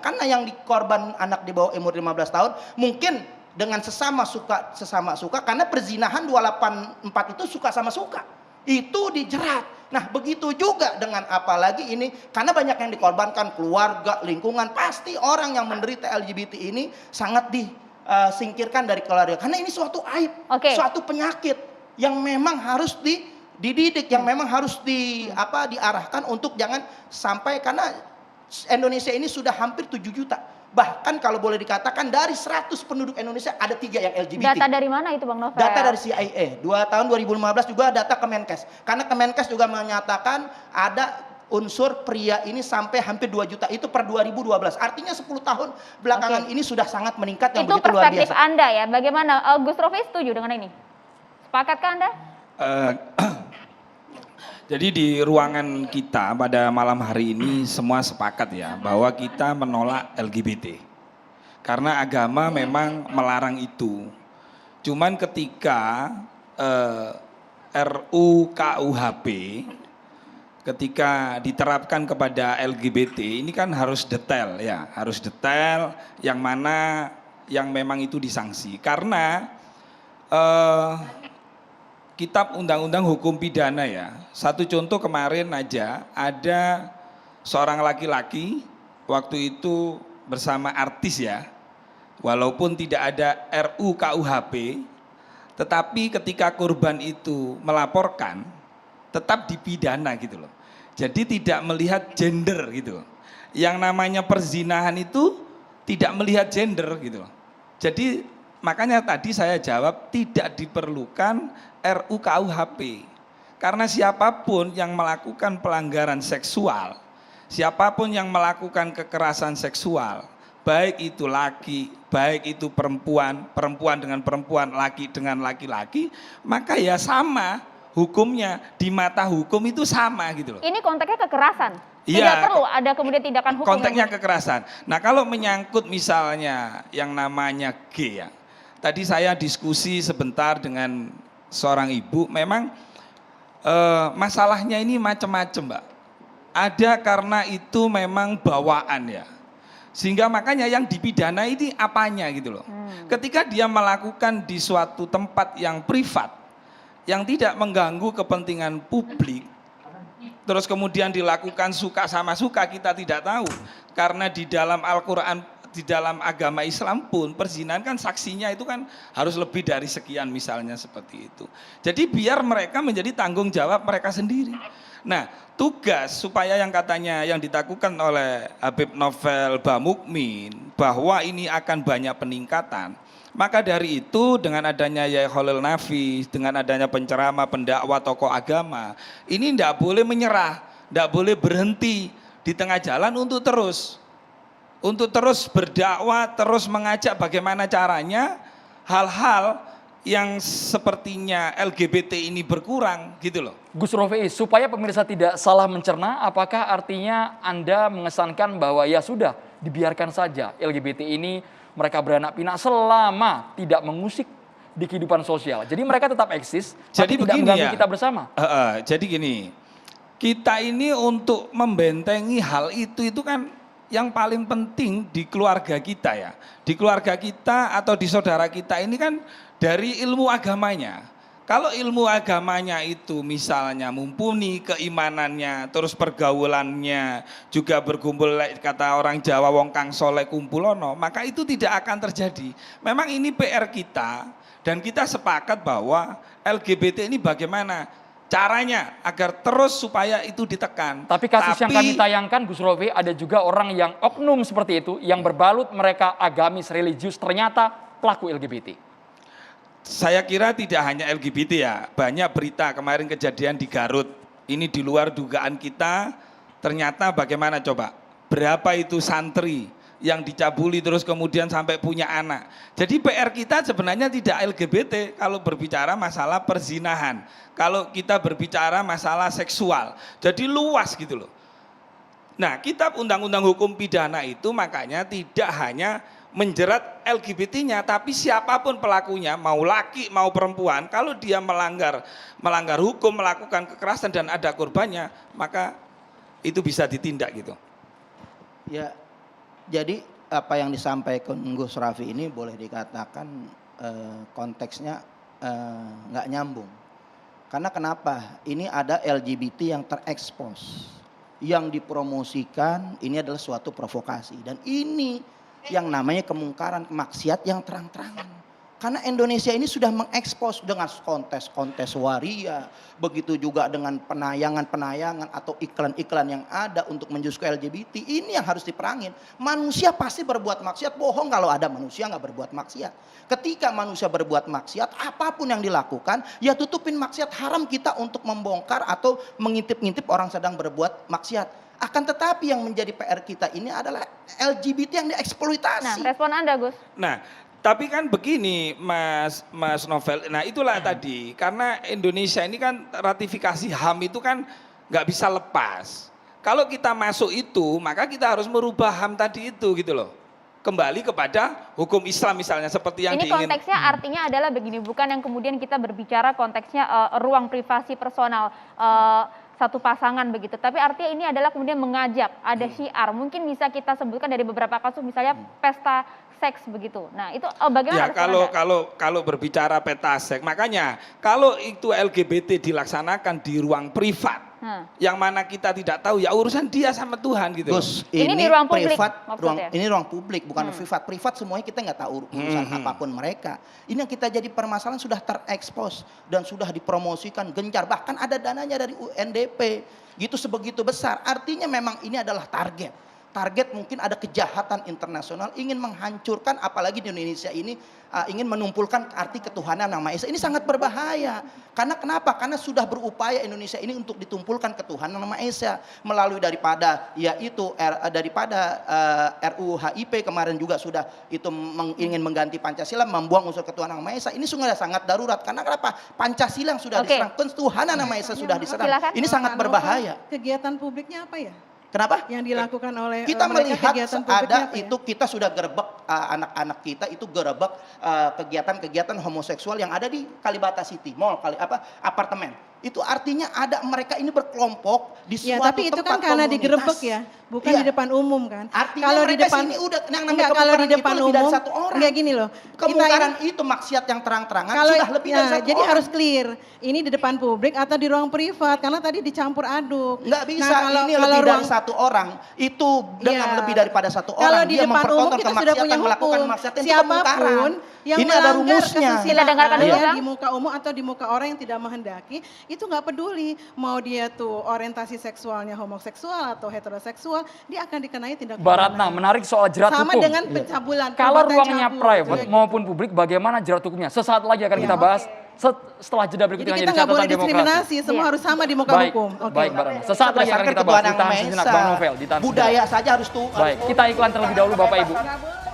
karena yang dikorban anak di bawah umur 15 tahun mungkin dengan sesama suka karena perzinahan 284 itu suka sama suka itu dijerat. Nah begitu juga dengan apalagi ini karena banyak yang dikorbankan keluarga, lingkungan, pasti orang yang menderita LGBT ini sangat disingkirkan dari keluarga karena ini suatu aib, suatu penyakit yang memang harus dididik, yang memang harus diarahkan untuk jangan sampai, karena Indonesia ini sudah hampir 7 juta. Bahkan kalau boleh dikatakan dari 100 penduduk Indonesia ada 3 yang LGBT. Data dari mana itu Bang Novel? Data dari CIA. Tahun 2015 juga data Kemenkes. Karena Kemenkes juga menyatakan ada unsur pria ini sampai hampir 2 juta itu per 2012. Artinya 10 tahun belakangan ini sudah sangat meningkat yang itu begitu luar biasa. Itu perspektif Anda ya. Bagaimana? Gus Rofi setuju dengan ini? Sepakatkah Anda? Jadi di ruangan kita pada malam hari ini semua sepakat ya bahwa kita menolak LGBT. Karena agama memang melarang itu. Cuman ketika RUU KUHP ketika diterapkan kepada LGBT ini kan harus detail ya, harus detail yang mana yang memang itu disanksi. Karena Kitab Undang-Undang Hukum Pidana ya, satu contoh kemarin aja ada seorang laki-laki waktu itu bersama artis ya, walaupun tidak ada RUU KUHP, tetapi ketika korban itu melaporkan tetap dipidana gitu loh. Jadi tidak melihat gender gitu loh. Yang namanya perzinahan itu tidak melihat gender gitu loh. Jadi makanya tadi saya jawab tidak diperlukan RUU KUHP. Karena siapapun yang melakukan pelanggaran seksual, siapapun yang melakukan kekerasan seksual, baik itu laki, baik itu perempuan, perempuan dengan perempuan, laki dengan laki-laki, maka ya sama hukumnya, di mata hukum itu sama gitu loh. Ini konteksnya kekerasan. Tidak Iya, perlu ada kemudian tindakan hukum. konteksnya kekerasan. Nah kalau menyangkut misalnya yang namanya G ya, tadi saya diskusi sebentar dengan seorang ibu, memang masalahnya ini macam-macam Mbak. Ada karena itu memang bawaan ya. Sehingga makanya yang dipidana ini apanya gitu loh. Ketika dia melakukan di suatu tempat yang privat, yang tidak mengganggu kepentingan publik, terus kemudian dilakukan suka sama suka, kita tidak tahu. Karena di dalam Al-Quran, di dalam agama Islam pun perzinahan kan saksinya itu kan harus lebih dari sekian misalnya seperti itu. Jadi biar mereka menjadi tanggung jawab mereka sendiri. Nah tugas supaya yang katanya yang ditakutkan oleh Habib Novel Bamukmin bahwa ini akan banyak peningkatan. Maka dari itu dengan adanya Yai Khalil Nafis, dengan adanya penceramah, pendakwa, tokoh agama, ini tidak boleh menyerah, tidak boleh berhenti di tengah jalan untuk terus berdakwah, terus mengajak bagaimana caranya hal-hal yang sepertinya LGBT ini berkurang gitu loh. Gus Rofi, supaya pemirsa tidak salah mencerna, apakah artinya Anda mengesankan bahwa ya sudah dibiarkan saja LGBT ini mereka beranak pinak selama tidak mengusik di kehidupan sosial. Jadi mereka tetap eksis, jadi tapi tidak mengganggu kita bersama. Jadi gini, kita ini untuk membentengi hal itu kan yang paling penting di keluarga kita ya. Di keluarga kita atau di saudara kita ini kan dari ilmu agamanya. Kalau ilmu agamanya itu misalnya mumpuni keimanannya, terus pergaulannya juga berkumpul, kata orang Jawa wong kang soleh kumpulono, maka itu tidak akan terjadi. Memang ini PR kita dan kita sepakat bahwa LGBT ini bagaimana caranya agar terus supaya itu ditekan. Tapi kasus yang kami tayangkan Gus Rofi, ada juga orang yang oknum seperti itu, yang berbalut mereka agamis, religius, ternyata pelaku LGBT. Saya kira tidak hanya LGBT ya, banyak berita kemarin kejadian di Garut, ini di luar dugaan kita, ternyata bagaimana coba, berapa itu santri yang dicabuli terus kemudian sampai punya anak. Jadi PR kita sebenarnya tidak LGBT kalau berbicara masalah perzinahan, kalau kita berbicara masalah seksual, jadi luas gitu loh. Nah kitab Undang-Undang Hukum Pidana itu makanya tidak hanya menjerat LGBT-nya, tapi siapapun pelakunya, mau laki mau perempuan, kalau dia melanggar hukum, melakukan kekerasan dan ada korbannya, maka itu bisa ditindak gitu. Ya, Jadi apa yang disampaikan Gus Raffi ini boleh dikatakan konteksnya nggak nyambung. Karena kenapa? Ini ada LGBT yang terekspos, yang dipromosikan ini adalah suatu provokasi dan ini yang namanya kemungkaran, maksiat yang terang-terangan. Karena Indonesia ini sudah mengekspos dengan kontes-kontes waria, begitu juga dengan penayangan-penayangan atau iklan-iklan yang ada untuk menjusku LGBT. Ini yang harus diperangin. Manusia pasti berbuat maksiat, bohong kalau ada manusia nggak berbuat maksiat. Ketika manusia berbuat maksiat, apapun yang dilakukan, ya tutupin maksiat. Haram kita untuk membongkar atau mengintip-ngintip orang sedang berbuat maksiat. Akan tetapi yang menjadi PR kita ini adalah LGBT yang dieksploitasi. Nah, respon Anda, Gus. Nah, tapi kan begini Mas Novel, nah itulah tadi, karena Indonesia ini kan ratifikasi HAM itu kan nggak bisa lepas. Kalau kita masuk itu, maka kita harus merubah HAM tadi itu gitu loh. Kembali kepada hukum Islam misalnya seperti yang Ini diingin. konteksnya artinya adalah begini, bukan yang kemudian kita berbicara konteksnya ruang privasi personal satu pasangan begitu. Tapi artinya ini adalah kemudian mengajak, ada syiar. Mungkin bisa kita sebutkan dari beberapa kasus misalnya pesta seks begitu. Nah, itu bagaimana? Ya kalau berbicara peta seks, makanya kalau itu LGBT dilaksanakan di ruang privat, yang mana kita tidak tahu, ya urusan dia sama Tuhan gitu. Gus, ini di ruang publik, privat, maksudnya? ini ruang publik bukan privat. Privat semuanya kita nggak tahu urusan apapun mereka. Ini yang kita jadi permasalahan sudah terekspos dan sudah dipromosikan gencar. Bahkan ada dananya dari UNDP. Gitu sebegitu besar. Artinya memang ini adalah target. Target mungkin ada kejahatan internasional ingin menghancurkan, apalagi di Indonesia ini ingin menumpulkan arti ketuhanan Yang Maha Esa. Ini sangat berbahaya. Karena kenapa? Karena sudah berupaya Indonesia ini untuk ditumpulkan ketuhanan Yang Maha Esa melalui daripada yaitu RUU HIP kemarin juga sudah itu ingin mengganti Pancasila, membuang unsur ketuhanan Yang Maha Esa. Ini sungguh sangat darurat. Karena kenapa? Pancasila yang sudah diserang, ketuhanan Yang Maha Esa sudah diserang. Silakan. Ini sangat berbahaya. Kegiatan publiknya apa ya? Kenapa? Yang dilakukan oleh kita mereka, melihat kegiatan ada publiknya apa ya? itu kita sudah gerebek anak-anak kita itu gerebek kegiatan-kegiatan homoseksual yang ada di Kalibata City Mall, apartemen. Itu artinya ada mereka ini berkelompok di Ya, suatu tapi itu tempat kan karena komunitas. digerebek ya, bukan Iya. di depan umum kan. Artinya kalau di mereka depan sini udah yang namanya enggak, kalau di kemungkaran depan itu lebih dari umum satu orang. enggak gini loh. Kemungkaran itu maksiat yang terang-terangan kalau sudah lebih dari satu jadi orang. harus clear. Ini di depan publik atau di ruang privat karena tadi dicampur aduk. Nggak bisa, Nah, ini lebih dari satu orang. Itu dengan Iya. lebih daripada satu Kalau orang. di Dia depan umum mempertontonkan kita sudah punya kemaksiatan, melakukan hukum. maksiat itu Siapapun kemungkaran. yang Ini ada melanggar rumusnya. Kita dengarkan dulu, kesusilaan Kang. di muka umum atau di muka orang yang tidak menghendaki, itu nggak peduli mau dia tuh orientasi seksualnya homoseksual atau heteroseksual, dia akan dikenai tindak Mbak Ratna, pidana. menarik soal jerat Sama hukum. dengan pencabulan. Kalau perbuatan ruangnya cabul, private juga maupun publik, bagaimana jerat hukumnya? Sesaat lagi akan kita bahas setelah jeda berikut Jadi yang kita jadi nggak boleh catatan demokrasi. diskriminasi, semua Iya. harus sama di muka Baik, hukum. Oke. baik Mbak Ratna. Sesaat lagi akan Berdasarkan kita bahas. ketuhanan Ditahan Yang Maha sejenak Esa. Bang Novel. Ditahan sejenak. Budaya saja harus tuh. Baik, kita iklan terlebih dahulu Bapak Ibu. Nggak boleh.